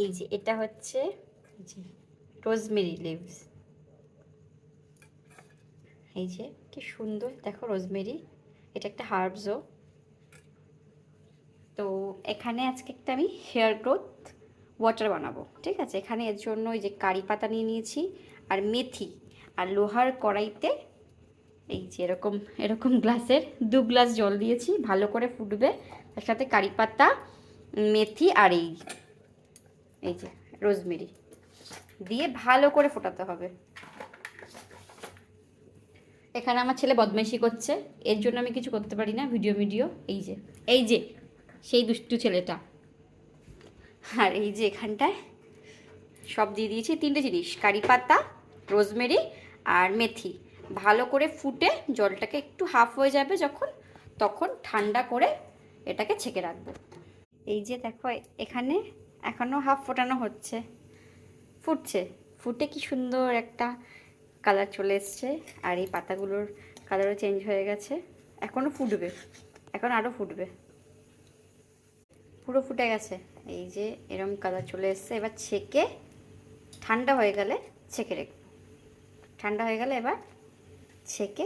এই যে এটা হচ্ছে রোজমেরি লিভস। এই যে কি সুন্দর দেখো রোজমেরি, এটা একটা হার্বসও। তো এখানে আজকে একটা আমি হেয়ার গ্রোথ ওয়াটার বানাবো, ঠিক আছে। এখানে এর জন্য এই যে কারি পাতা নিয়ে নিয়েছি আর মেথি, আর লোহার কড়াইতে এই যে এরকম এরকম গ্লাসের 2 গ্লাস জল দিয়েছি, ভালো করে ফুটবে। তার সাথে কারি পাতা, মেথি আর এই যে রোজমেরি দিয়ে ভালো করে ফোটাতে হবে। এখানে আমার ছেলে বদমাইশি করছে, এর জন্য আমি কিছু করতে পারি না, ভিডিও। এই যে সেই দুষ্টু ছেলেটা। আর এই যে এখানটায় সব দিয়ে দিয়েছি, 3টে জিনিস, কারি পাতা, রোজমেরি আর মেথি। ভালো করে ফুটে জলটাকে একটু হাফ হয়ে যাবে যখন, তখন ঠান্ডা করে এটাকে ছেঁকে রাখবো। এই যে দেখো এখানে এখনও হাফ ফোটানো হচ্ছে, ফুটছে, ফুটে কি সুন্দর একটা কালার চলে এসছে। আর এই পাতাগুলোর কালারও চেঞ্জ হয়ে গেছে। এখনও ফুটবে, এখন আরও ফুটবে, পুরো ফুটে গেছে। এই যে এরম কালার চলে এসছে। এবার ছেঁকে ঠান্ডা হয়ে গেলে ছেঁকে রেখে, ঠান্ডা হয়ে গেলে এবার ছেঁকে